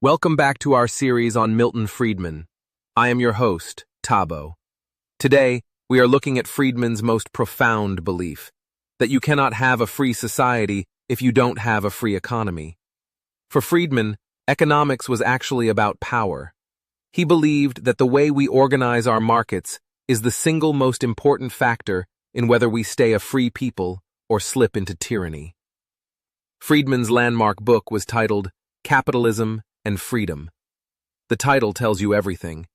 Welcome back to our series on Milton Friedman. I am your host, Tabo. Today, we are looking at Friedman's most profound belief, that you cannot have a free society if you don't have a free economy. For Friedman, economics was actually about power. He believed that the way we organize our markets is the single most important factor in whether we stay a free people or slip into tyranny. Friedman's landmark book was titled Capitalism and Freedom. The title tells you everything.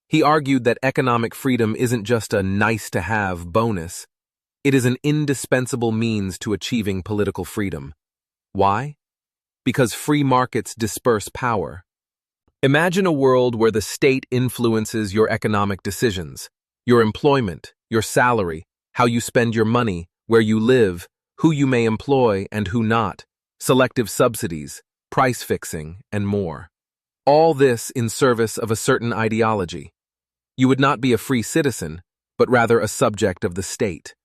He argued that economic freedom isn't just a nice-to-have bonus. It is an indispensable means to achieving political freedom. Why? Because free markets disperse power. Imagine a world where the state influences your economic decisions, your employment, your salary, how you spend your money, where you live, who you may employ and who not, selective subsidies, price fixing, and more. All this in service of a certain ideology. You would not be a free citizen, but rather a subject of the state.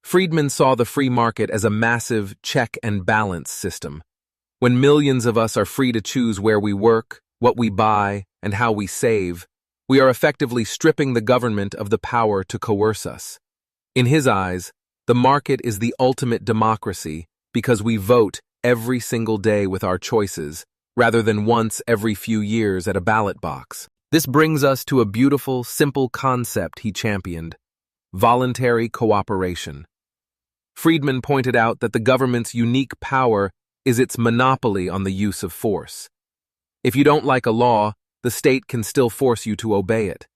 Friedman saw the free market as a massive check and balance system. When millions of us are free to choose where we work, what we buy, and how we save, we are effectively stripping the government of the power to coerce us. In his eyes, the market is the ultimate democracy because we vote every single day with our choices, rather than once every few years at a ballot box. This brings us to a beautiful, simple concept he championed: voluntary cooperation. Friedman pointed out that the government's unique power is its monopoly on the use of force. If you don't like a law, the state can still force you to obey it.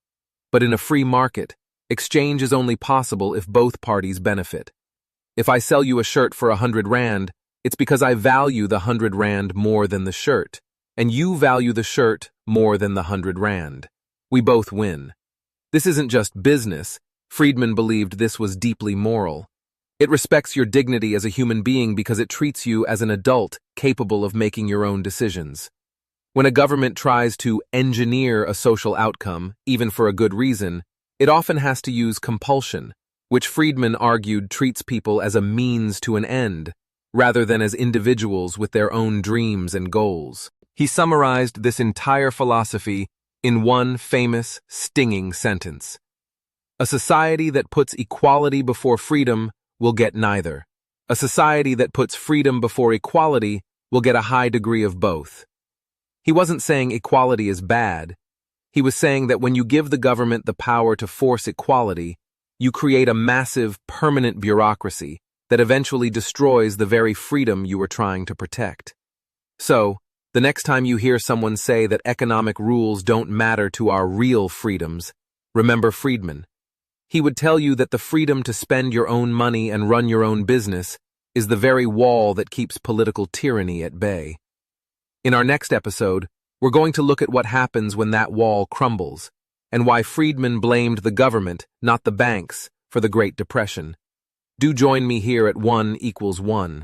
But in a free market, exchange is only possible if both parties benefit. If I sell you a shirt for 100 Rand, it's because I value the 100 Rand more than the shirt, and you value the shirt more than the 100 Rand. We both win. This isn't just business. Friedman believed this was deeply moral. It respects your dignity as a human being because it treats you as an adult capable of making your own decisions. When a government tries to engineer a social outcome, even for a good reason, it often has to use compulsion, which Friedman argued treats people as a means to an end, rather than as individuals with their own dreams and goals. He summarized this entire philosophy in one famous, stinging sentence: a society that puts equality before freedom will get neither. A society that puts freedom before equality will get a high degree of both. He wasn't saying equality is bad. He was saying that when you give the government the power to force equality, you create a massive, permanent bureaucracy that eventually destroys the very freedom you were trying to protect. So, the next time you hear someone say that economic rules don't matter to our real freedoms, remember Friedman. He would tell you that the freedom to spend your own money and run your own business is the very wall that keeps political tyranny at bay. In our next episode, we're going to look at what happens when that wall crumbles, and why Friedman blamed the government, not the banks, for the Great Depression. Do join me here at 1 = 1.